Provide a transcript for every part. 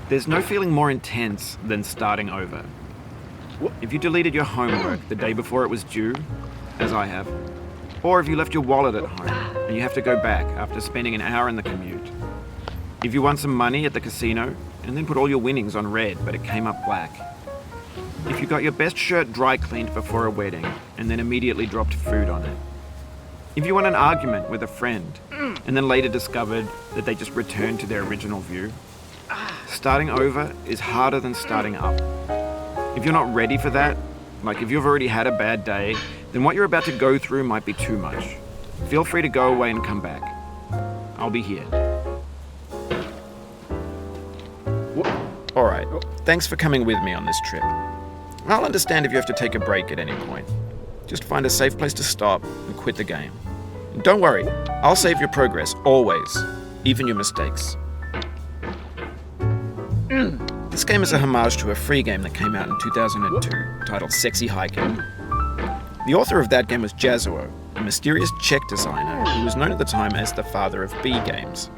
There's no feeling more intense than starting over. If you deleted your homework the day before it was due, as I have, or if you left your wallet at home and you have to go back after spending an hour in the commute. If you won some money at the casino and then put all your winnings on red but it came up black. If you got your best shirt dry cleaned before a wedding and then immediately dropped food on it. If you won an argument with a friend and then later discovered that they just returned to their original view. Starting over is harder than starting up. If you're not ready for that, like if you've already had a bad day, then what you're about to go through might be too much. Feel free to go away and come back. I'll be here. Alright, thanks for coming with me on this trip. I'll understand if you have to take a break at any point. Just find a safe place to stop and quit the game. And don't worry, I'll save your progress, always, even your mistakes. This game is a homage to a free game that came out in 2002, titled Sexy Hiking. The author of that game was Jazuo, a mysterious Czech designer who was known at the time as the father of B games.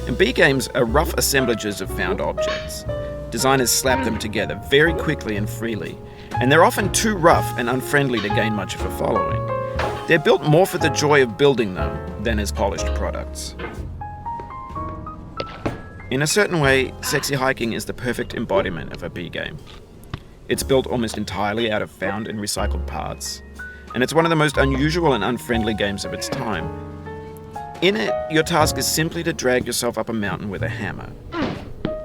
And B games are rough assemblages of found objects. Designers slap them together very quickly and freely, and they're often too rough and unfriendly to gain much of a following. They're built more for the joy of building them than as polished products. In a certain way, Sexy Hiking is the perfect embodiment of a B game. It's built almost entirely out of found and recycled parts, and it's one of the most unusual and unfriendly games of its time. In it, your task is simply to drag yourself up a mountain with a hammer.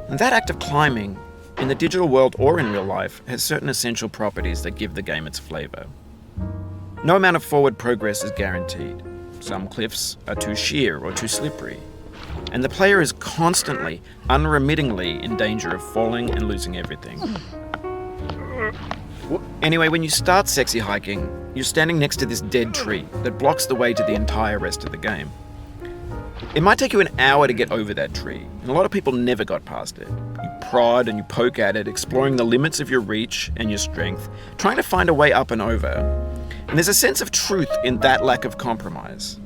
And that act of climbing, in the digital world or in real life, has certain essential properties that give the game its flavor. No amount of forward progress is guaranteed. Some cliffs are too sheer or too slippery. And the player is constantly, unremittingly in danger of falling and losing everything. Anyway, when you start Sexy Hiking, you're standing next to this dead tree that blocks the way to the entire rest of the game. It might take you an hour to get over that tree, and a lot of people never got past it. You prod and you poke at it, exploring the limits of your reach and your strength, trying to find a way up and over. And there's a sense of truth in that lack of compromise.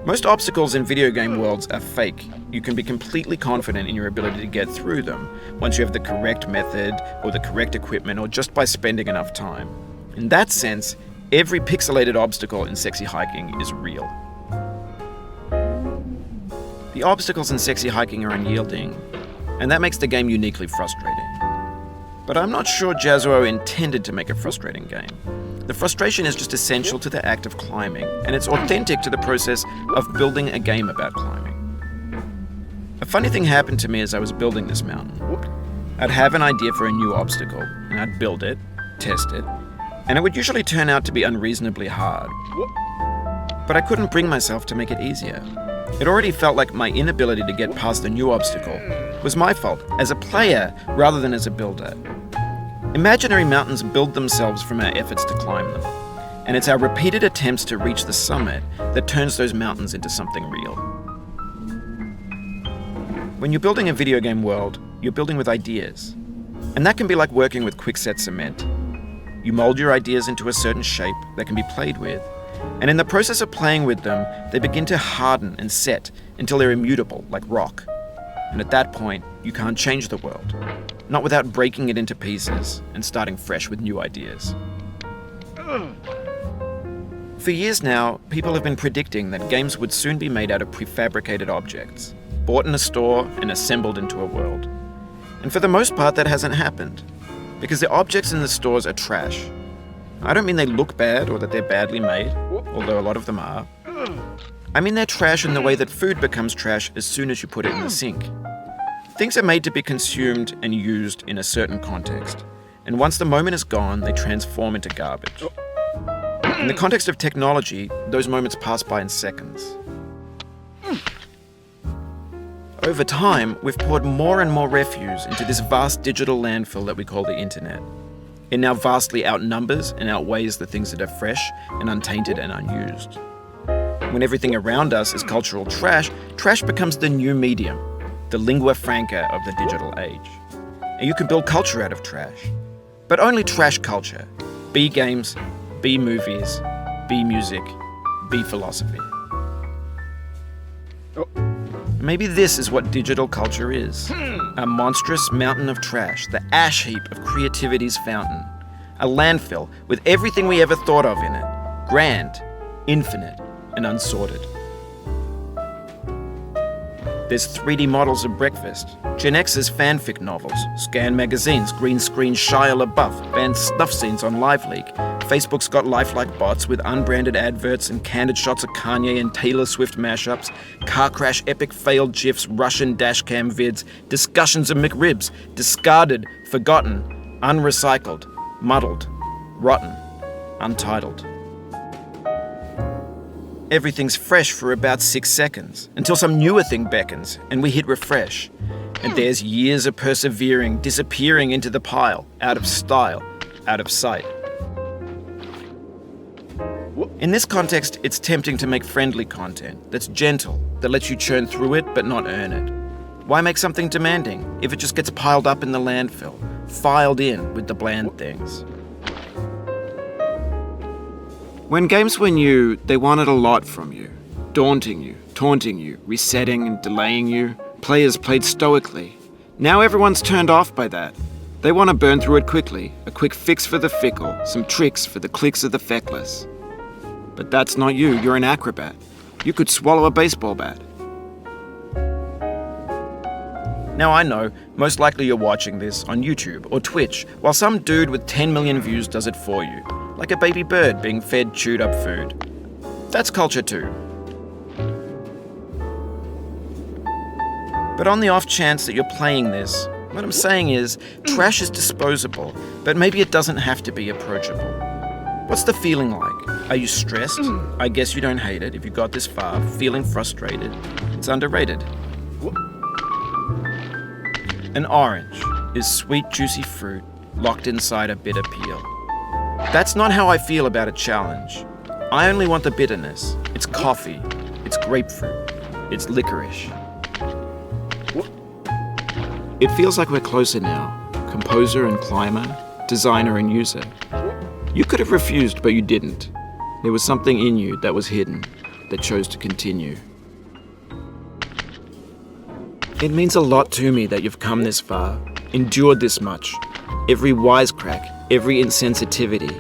Most obstacles in video game worlds are fake. You can be completely confident in your ability to get through them once you have the correct method or the correct equipment or just by spending enough time. In that sense, every pixelated obstacle in Sexy Hiking is real. The obstacles in Sexy Hiking are unyielding, and that makes the game uniquely frustrating. But I'm not sure Jazuo intended to make a frustrating game. The frustration is just essential to the act of climbing, and it's authentic to the process of building a game about climbing. A funny thing happened to me as I was building this mountain. I'd have an idea for a new obstacle, and I'd build it, test it, and it would usually turn out to be unreasonably hard. But I couldn't bring myself to make it easier. It already felt like my inability to get past the new obstacle was my fault as a player rather than as a builder. Imaginary mountains build themselves from our efforts to climb them, and it's our repeated attempts to reach the summit that turns those mountains into something real. When you're building a video game world, you're building with ideas, and that can be like working with quickset cement. You mold your ideas into a certain shape that can be played with, and in the process of playing with them, they begin to harden and set until they're immutable, like rock. And at that point, you can't change the world, not without breaking it into pieces and starting fresh with new ideas. For years now, people have been predicting that games would soon be made out of prefabricated objects, bought in a store and assembled into a world. And for the most part, that hasn't happened, because the objects in the stores are trash. I don't mean they look bad or that they're badly made, although a lot of them are. I mean they're trash in the way that food becomes trash as soon as you put it in the sink. Things are made to be consumed and used in a certain context, and once the moment is gone, they transform into garbage. In the context of technology, those moments pass by in seconds. Over time, we've poured more and more refuse into this vast digital landfill that we call the internet. It now vastly outnumbers and outweighs the things that are fresh and untainted and unused. When everything around us is cultural trash, trash becomes the new medium, the lingua franca of the digital age. And you can build culture out of trash. But only trash culture. B games, B movies, B music, B philosophy. Maybe this is what digital culture is. A monstrous mountain of trash, the ash heap of creativity's fountain. A landfill with everything we ever thought of in it. Grand, infinite, and unsorted. There's 3D models of breakfast, Gen X's fanfic novels, Scan magazines, green screen Shia LaBeouf, banned snuff scenes on LiveLeak. Facebook's got lifelike bots with unbranded adverts and candid shots of Kanye and Taylor Swift mashups, car crash epic failed GIFs, Russian dashcam vids, discussions of McRibs, discarded, forgotten, unrecycled, muddled, rotten, untitled. Everything's fresh for about 6 seconds, until some newer thing beckons, and we hit refresh. And there's years of persevering, disappearing into the pile, out of style, out of sight. In this context, it's tempting to make friendly content that's gentle, that lets you churn through it but not earn it. Why make something demanding if it just gets piled up in the landfill, filed in with the bland things? When games were new, they wanted a lot from you. Daunting you, taunting you, resetting and delaying you. Players played stoically. Now everyone's turned off by that. They want to burn through it quickly, a quick fix for the fickle, some tricks for the clicks of the feckless. But that's not you, you're an acrobat. You could swallow a baseball bat. Now I know, most likely you're watching this on YouTube or Twitch, while some dude with 10 million views does it for you. Like a baby bird being fed chewed up food. That's culture too. But on the off chance that you're playing this, what I'm saying is, trash is disposable, but maybe it doesn't have to be approachable. What's the feeling like? Are you stressed? I guess you don't hate it if you got this far. Feeling frustrated? It's underrated. An orange is sweet, juicy fruit locked inside a bitter peel. That's not how I feel about a challenge. I only want the bitterness. It's coffee. It's grapefruit. It's licorice. It feels like we're closer now. Composer and climber, designer and user. You could have refused, but you didn't. There was something in you that was hidden, that chose to continue. It means a lot to me that you've come this far, endured this much. Every wisecrack, every insensitivity,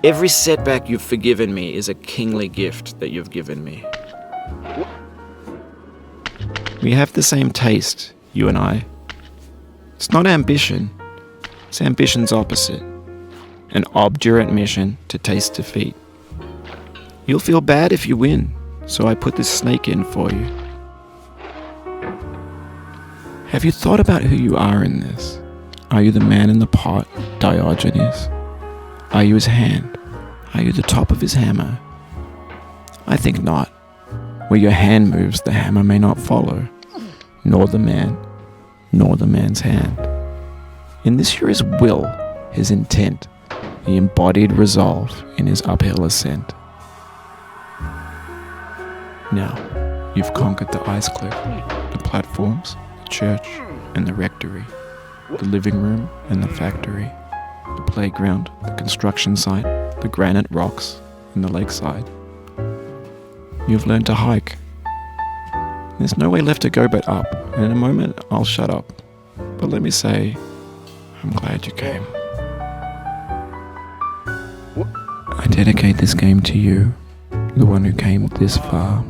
every setback you've forgiven me is a kingly gift that you've given me. We have the same taste, you and I. It's not ambition, it's ambition's opposite. An obdurate mission to taste defeat. You'll feel bad if you win, so I put this snake in for you. Have you thought about who you are in this? Are you the man in the pot, Diogenes? Are you his hand? Are you the top of his hammer? I think not. Where your hand moves, the hammer may not follow, nor the man, nor the man's hand. In this you're his will, his intent, the embodied resolve in his uphill ascent. Now, you've conquered the ice cliff, the platforms, the church, and the rectory, the living room and the factory, the playground, the construction site, the granite rocks, and the lakeside. You've learned to hike. There's no way left to go but up, and in a moment I'll shut up. But let me say, I'm glad you came. I dedicate this game to you, the one who came this far.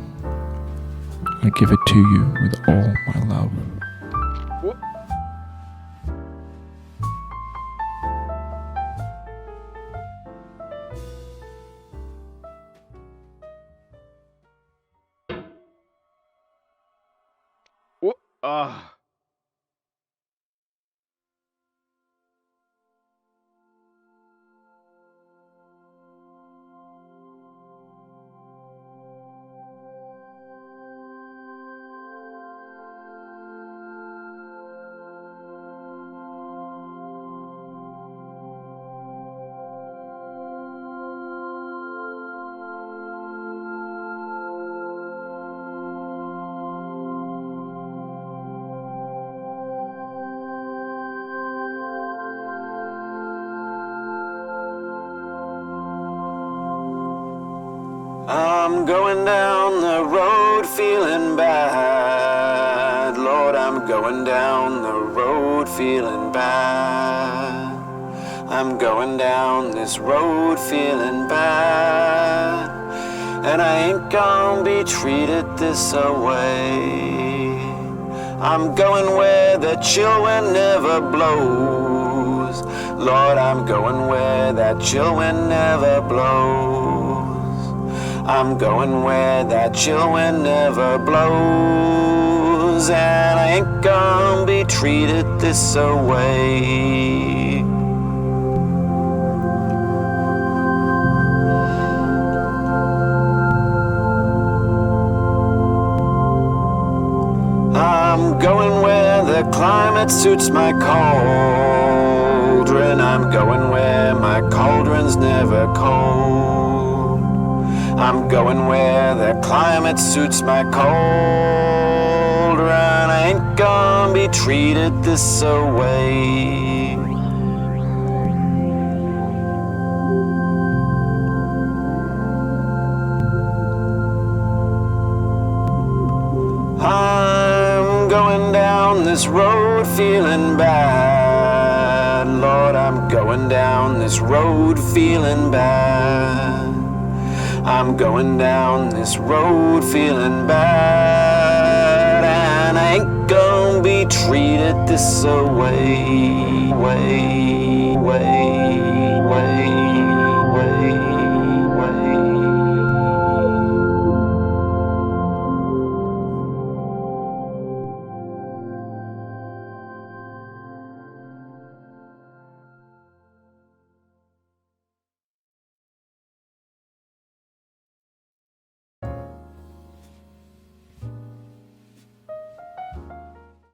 I give it to you with all my love. I'm going down the road feeling bad. I'm going down the road feeling bad. I'm going down this road feeling bad. And I ain't gonna be treated this away. I'm going where the chill wind never blows. Lord, I'm going where that chill wind never blows. I'm going where that chill wind never blows. And I ain't gonna be treated this away. I'm going where the climate suits my cauldron. I'm going where my cauldron's never cold. I'm going where the climate suits my cauldron. I ain't gonna be treated this away. I'm going down this road feeling bad. Lord, I'm going down this road feeling bad. I'm going down this road feeling bad. And I ain't gonna be treated this away. Way.